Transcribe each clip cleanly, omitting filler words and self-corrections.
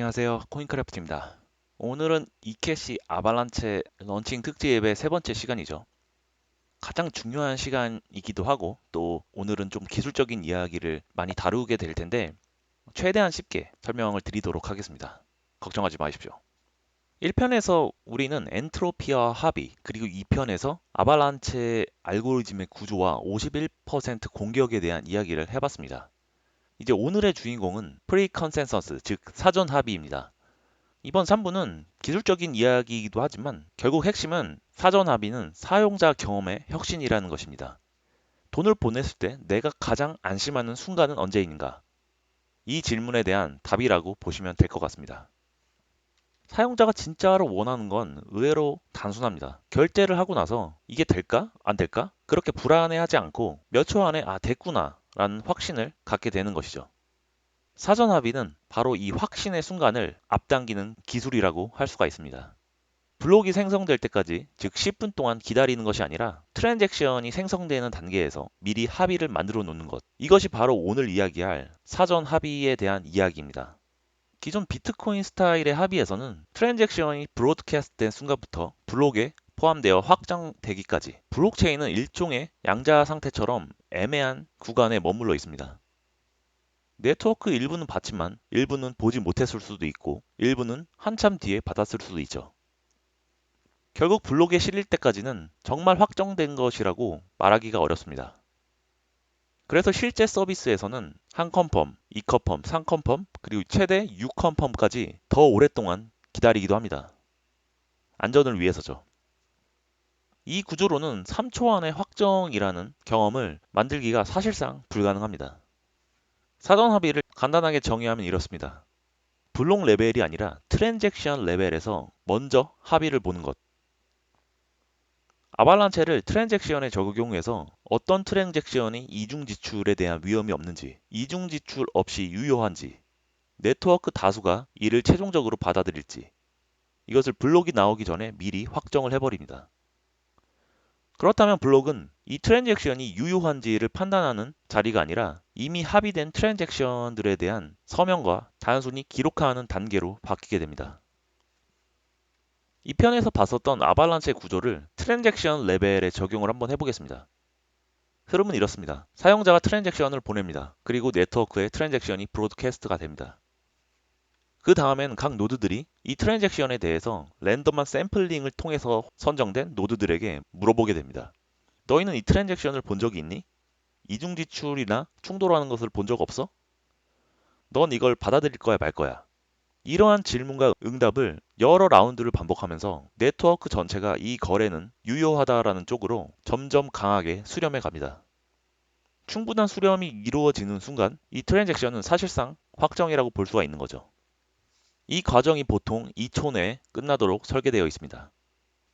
안녕하세요. 코인크래프트입니다. 오늘은 이캐시 아발란체 런칭 특집의 세 번째 시간이죠. 가장 중요한 시간이기도 하고 또 오늘은 좀 기술적인 이야기를 많이 다루게 될 텐데 최대한 쉽게 설명을 드리도록 하겠습니다. 걱정하지 마십시오. 1편에서 우리는 엔트로피와 합의, 그리고 2편에서 아발란체 알고리즘의 구조와 51% 공격에 대한 이야기를 해봤습니다. 이제 오늘의 주인공은 프리 컨센서스, 즉 사전 합의입니다. 이번 3부는 기술적인 이야기이기도 하지만 결국 핵심은 사전 합의는 사용자 경험의 혁신이라는 것입니다. 돈을 보냈을 때 내가 가장 안심하는 순간은 언제인가? 이 질문에 대한 답이라고 보시면 될 것 같습니다. 사용자가 진짜로 원하는 건 의외로 단순합니다. 결제를 하고 나서 이게 될까? 안 될까? 그렇게 불안해하지 않고 몇 초 안에 됐구나 라는 확신을 갖게 되는 것이죠. 사전 합의는 바로 이 확신의 순간을 앞당기는 기술이라고 할 수가 있습니다. 블록이 생성될 때까지, 즉 10분 동안 기다리는 것이 아니라 트랜잭션이 생성되는 단계에서 미리 합의를 만들어 놓는 것. 이것이 바로 오늘 이야기할 사전 합의에 대한 이야기입니다. 기존 비트코인 스타일의 합의에서는 트랜잭션이 브로드캐스트 된 순간부터 블록에 포함되어 확정되기까지 블록체인은 일종의 양자 상태처럼 애매한 구간에 머물러 있습니다. 네트워크 일부는 받지만 일부는 보지 못했을 수도 있고 일부는 한참 뒤에 받았을 수도 있죠. 결국 블록에 실릴 때까지는 정말 확정된 것이라고 말하기가 어렵습니다. 그래서 실제 서비스에서는 1컨펌, 2컨펌, 3컨펌, 그리고 최대 6컨펌까지 더 오랫동안 기다리기도 합니다. 안전을 위해서죠. 이 구조로는 3초 안의 확정이라는 경험을 만들기가 사실상 불가능합니다. 사전 합의를 간단하게 정의하면 이렇습니다. 블록 레벨이 아니라 트랜잭션 레벨에서 먼저 합의를 보는 것. 아발란체를 트랜잭션에 적용해서 어떤 트랜잭션이 이중 지출에 대한 위험이 없는지, 이중 지출 없이 유효한지, 네트워크 다수가 이를 최종적으로 받아들일지, 이것을 블록이 나오기 전에 미리 확정을 해버립니다. 그렇다면 블록은 이 트랜잭션이 유효한지를 판단하는 자리가 아니라 이미 합의된 트랜잭션들에 대한 서명과 단순히 기록하는 단계로 바뀌게 됩니다. 이 편에서 봤었던 아발란체 구조를 트랜잭션 레벨에 적용을 한번 해보겠습니다. 흐름은 이렇습니다. 사용자가 트랜잭션을 보냅니다. 그리고 네트워크에 트랜잭션이 브로드캐스트가 됩니다. 그 다음엔 각 노드들이 이 트랜잭션에 대해서 랜덤한 샘플링을 통해서 선정된 노드들에게 물어보게 됩니다. 너희는 이 트랜잭션을 본 적이 있니? 이중 지출이나 충돌하는 것을 본 적 없어? 넌 이걸 받아들일 거야 말 거야? 이러한 질문과 응답을 여러 라운드를 반복하면서 네트워크 전체가 이 거래는 유효하다라는 쪽으로 점점 강하게 수렴해 갑니다. 충분한 수렴이 이루어지는 순간 이 트랜잭션은 사실상 확정이라고 볼 수가 있는 거죠. 이 과정이 보통 2초 내에 끝나도록 설계되어 있습니다.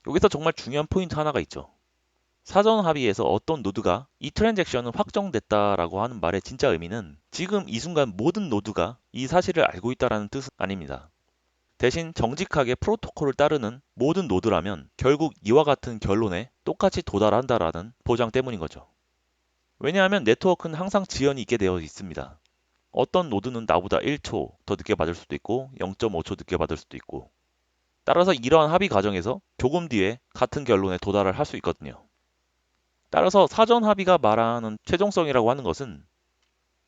여기서 정말 중요한 포인트 하나가 있죠. 사전 합의에서 어떤 노드가 이 트랜잭션은 확정됐다라고 하는 말의 진짜 의미는 지금 이 순간 모든 노드가 이 사실을 알고 있다는 뜻은 아닙니다. 대신 정직하게 프로토콜을 따르는 모든 노드라면 결국 이와 같은 결론에 똑같이 도달한다라는 보장 때문인 거죠. 왜냐하면 네트워크는 항상 지연이 있게 되어 있습니다. 어떤 노드는 나보다 1초 더 늦게 받을 수도 있고 0.5초 늦게 받을 수도 있고 따라서 이러한 합의 과정에서 조금 뒤에 같은 결론에 도달을 할 수 있거든요. 따라서 사전 합의가 말하는 최종성이라고 하는 것은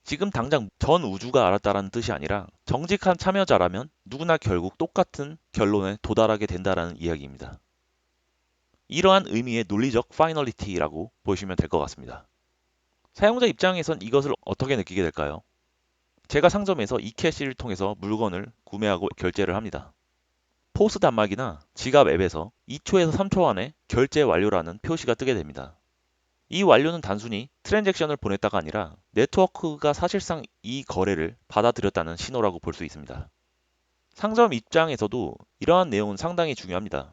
지금 당장 전 우주가 알았다라는 뜻이 아니라 정직한 참여자라면 누구나 결국 똑같은 결론에 도달하게 된다라는 이야기입니다. 이러한 의미의 논리적 파이널리티라고 보시면 될 것 같습니다. 사용자 입장에선 이것을 어떻게 느끼게 될까요? 제가 상점에서 이캐시를 통해서 물건을 구매하고 결제를 합니다. 포스 단말기나 지갑 앱에서 2초에서 3초 안에 결제 완료라는 표시가 뜨게 됩니다. 이 완료는 단순히 트랜잭션을 보냈다가 아니라 네트워크가 사실상 이 거래를 받아들였다는 신호라고 볼 수 있습니다. 상점 입장에서도 이러한 내용은 상당히 중요합니다.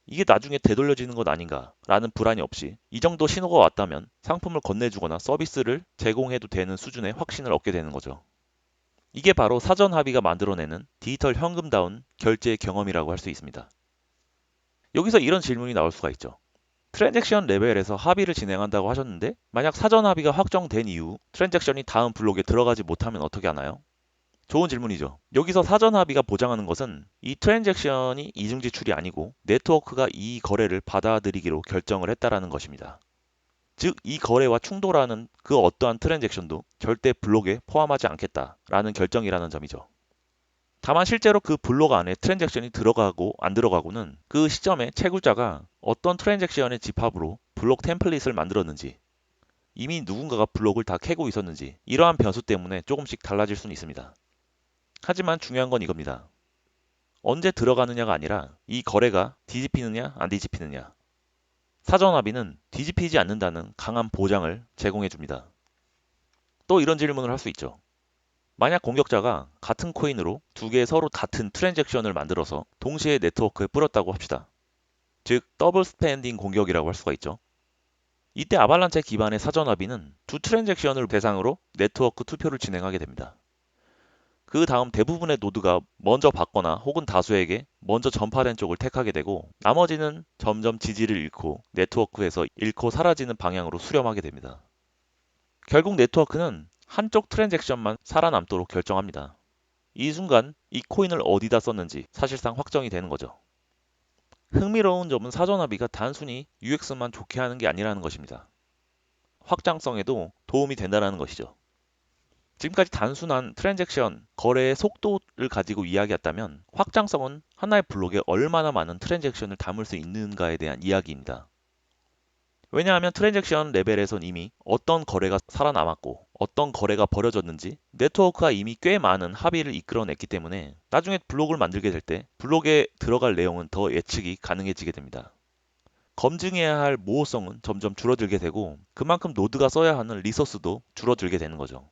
이게 나중에 되돌려지는 것 아닌가 라는 불안이 없이 이 정도 신호가 왔다면 상품을 건네주거나 서비스를 제공해도 되는 수준의 확신을 얻게 되는 거죠. 이게 바로 사전 합의가 만들어내는 디지털 현금다운 결제 경험이라고 할 수 있습니다. 여기서 이런 질문이 나올 수가 있죠. 트랜잭션 레벨에서 합의를 진행한다고 하셨는데 만약 사전 합의가 확정된 이후 트랜잭션이 다음 블록에 들어가지 못하면 어떻게 하나요? 좋은 질문이죠. 여기서 사전 합의가 보장하는 것은 이 트랜잭션이 이중 지출이 아니고 네트워크가 이 거래를 받아들이기로 결정을 했다라는 것입니다. 즉, 이 거래와 충돌하는 그 어떠한 트랜잭션도 절대 블록에 포함하지 않겠다라는 결정이라는 점이죠. 다만 실제로 그 블록 안에 트랜잭션이 들어가고 안 들어가고는 그 시점에 채굴자가 어떤 트랜잭션의 집합으로 블록 템플릿을 만들었는지, 이미 누군가가 블록을 다 캐고 있었는지, 이러한 변수 때문에 조금씩 달라질 수는 있습니다. 하지만 중요한 건 이겁니다. 언제 들어가느냐가 아니라 이 거래가 뒤집히느냐 안 뒤집히느냐. 사전 합의는 뒤집히지 않는다는 강한 보장을 제공해 줍니다. 또 이런 질문을 할 수 있죠. 만약 공격자가 같은 코인으로 두 개의 서로 같은 트랜잭션을 만들어서 동시에 네트워크에 뿌렸다고 합시다. 즉 더블 스펜딩 공격이라고 할 수가 있죠. 이때 아발란체 기반의 사전 합의는 두 트랜잭션을 대상으로 네트워크 투표를 진행하게 됩니다. 그 다음 대부분의 노드가 먼저 받거나 혹은 다수에게 먼저 전파된 쪽을 택하게 되고, 나머지는 점점 지지를 잃고 네트워크에서 잃고 사라지는 방향으로 수렴하게 됩니다. 결국 네트워크는 한쪽 트랜잭션만 살아남도록 결정합니다. 이 순간 이 코인을 어디다 썼는지 사실상 확정이 되는 거죠. 흥미로운 점은 사전 합의가 단순히 UX만 좋게 하는 게 아니라는 것입니다. 확장성에도 도움이 된다는 것이죠. 지금까지 단순한 트랜잭션, 거래의 속도를 가지고 이야기했다면, 확장성은 하나의 블록에 얼마나 많은 트랜잭션을 담을 수 있는가에 대한 이야기입니다. 왜냐하면 트랜잭션 레벨에선 이미 어떤 거래가 살아남았고 어떤 거래가 버려졌는지 네트워크가 이미 꽤 많은 합의를 이끌어냈기 때문에 나중에 블록을 만들게 될 때 블록에 들어갈 내용은 더 예측이 가능해지게 됩니다. 검증해야 할 모호성은 점점 줄어들게 되고 그만큼 노드가 써야 하는 리소스도 줄어들게 되는 거죠.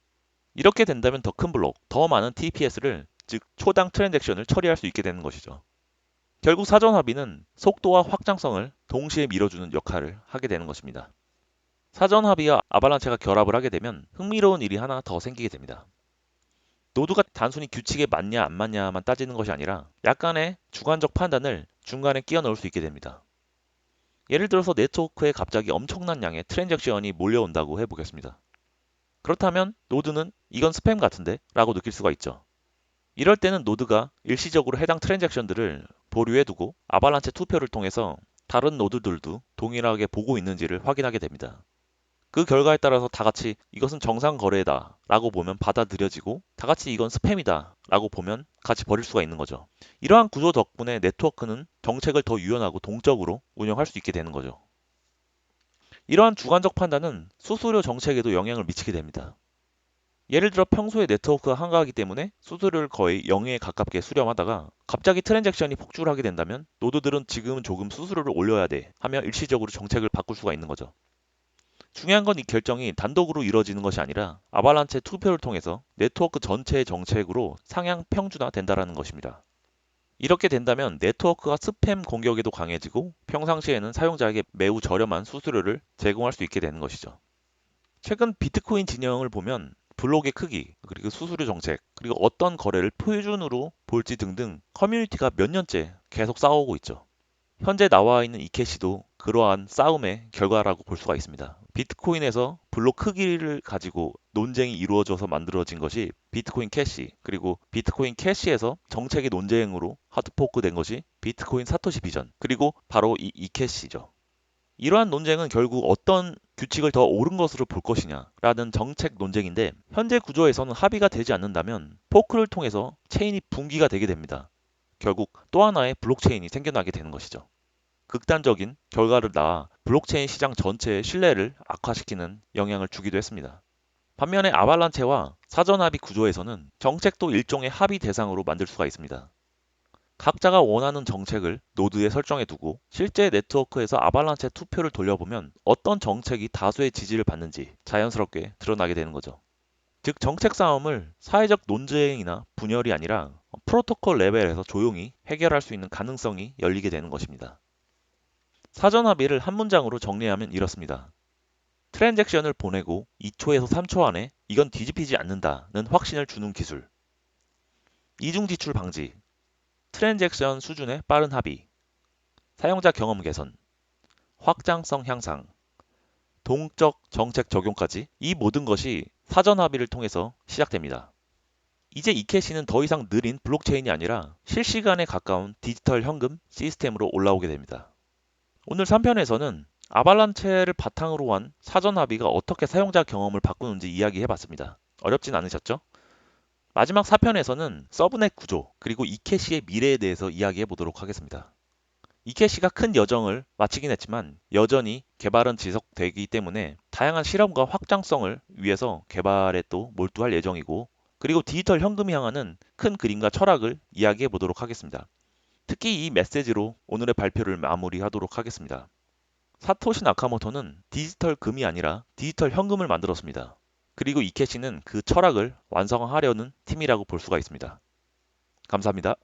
이렇게 된다면 더 큰 블록, 더 많은 TPS를, 즉 초당 트랜잭션을 처리할 수 있게 되는 것이죠. 결국 사전 합의는 속도와 확장성을 동시에 밀어주는 역할을 하게 되는 것입니다. 사전 합의와 아발란체가 결합을 하게 되면 흥미로운 일이 하나 더 생기게 됩니다. 노드가 단순히 규칙에 맞냐 안 맞냐만 따지는 것이 아니라 약간의 주관적 판단을 중간에 끼워 넣을 수 있게 됩니다. 예를 들어서 네트워크에 갑자기 엄청난 양의 트랜잭션이 몰려온다고 해보겠습니다. 그렇다면 노드는 이건 스팸 같은데? 라고 느낄 수가 있죠. 이럴 때는 노드가 일시적으로 해당 트랜잭션들을 보류해두고 아발란체 투표를 통해서 다른 노드들도 동일하게 보고 있는지를 확인하게 됩니다. 그 결과에 따라서 다같이 이것은 정상 거래다 라고 보면 받아들여지고, 다같이 이건 스팸이다 라고 보면 같이 버릴 수가 있는 거죠. 이러한 구조 덕분에 네트워크는 정책을 더 유연하고 동적으로 운영할 수 있게 되는 거죠. 이러한 주관적 판단은 수수료 정책에도 영향을 미치게 됩니다. 예를 들어 평소에 네트워크가 한가하기 때문에 수수료를 거의 0에 가깝게 수렴하다가 갑자기 트랜잭션이 폭주를 하게 된다면 노드들은 지금은 조금 수수료를 올려야 돼 하며 일시적으로 정책을 바꿀 수가 있는 거죠. 중요한 건 이 결정이 단독으로 이루어지는 것이 아니라 아발란체 투표를 통해서 네트워크 전체의 정책으로 상향 평준화된다는 것입니다. 이렇게 된다면 네트워크가 스팸 공격에도 강해지고 평상시에는 사용자에게 매우 저렴한 수수료를 제공할 수 있게 되는 것이죠. 최근 비트코인 진영을 보면 블록의 크기, 그리고 수수료 정책, 그리고 어떤 거래를 표준으로 볼지 등등 커뮤니티가 몇 년째 계속 싸우고 있죠. 현재 나와 있는 이 캐시도 그러한 싸움의 결과라고 볼 수가 있습니다. 비트코인에서 블록 크기를 가지고 논쟁이 이루어져서 만들어진 것이 비트코인 캐시, 그리고 비트코인 캐시에서 정책의 논쟁으로 하드포크 된 것이 비트코인 사토시 비전, 그리고 바로 이 이캐시죠. 이러한 논쟁은 결국 어떤 규칙을 더 옳은 것으로 볼 것이냐라는 정책 논쟁인데, 현재 구조에서는 합의가 되지 않는다면 포크를 통해서 체인이 붕괴가 되게 됩니다. 결국 또 하나의 블록체인이 생겨나게 되는 것이죠. 극단적인 결과를 낳아 블록체인 시장 전체의 신뢰를 악화시키는 영향을 주기도 했습니다. 반면에 아발란체와 사전 합의 구조에서는 정책도 일종의 합의 대상으로 만들 수가 있습니다. 각자가 원하는 정책을 노드에 설정해 두고 실제 네트워크에서 아발란체 투표를 돌려보면 어떤 정책이 다수의 지지를 받는지 자연스럽게 드러나게 되는 거죠. 즉 정책 싸움을 사회적 논쟁이나 분열이 아니라 프로토콜 레벨에서 조용히 해결할 수 있는 가능성이 열리게 되는 것입니다. 사전 합의를 한 문장으로 정리하면 이렇습니다. 트랜잭션을 보내고 2초에서 3초 안에 이건 뒤집히지 않는다는 확신을 주는 기술. 이중 지출 방지. 트랜잭션 수준의 빠른 합의, 사용자 경험 개선, 확장성 향상, 동적 정책 적용까지 이 모든 것이 사전 합의를 통해서 시작됩니다. 이제 이캐시는 더 이상 느린 블록체인이 아니라 실시간에 가까운 디지털 현금 시스템으로 올라오게 됩니다. 오늘 3편에서는 아발란체를 바탕으로 한 사전 합의가 어떻게 사용자 경험을 바꾸는지 이야기해봤습니다. 어렵진 않으셨죠? 마지막 4편에서는 서브넷 구조 그리고 이캐시의 미래에 대해서 이야기해보도록 하겠습니다. 이캐시가 큰 여정을 마치긴 했지만 여전히 개발은 지속되기 때문에 다양한 실험과 확장성을 위해서 개발에 또 몰두할 예정이고, 그리고 디지털 현금이 향하는 큰 그림과 철학을 이야기해 보도록 하겠습니다. 특히 이 메시지로 오늘의 발표를 마무리하도록 하겠습니다. 사토시 나카모토는 디지털 금이 아니라 디지털 현금을 만들었습니다. 그리고 이캐시는 그 철학을 완성하려는 팀이라고 볼 수가 있습니다. 감사합니다.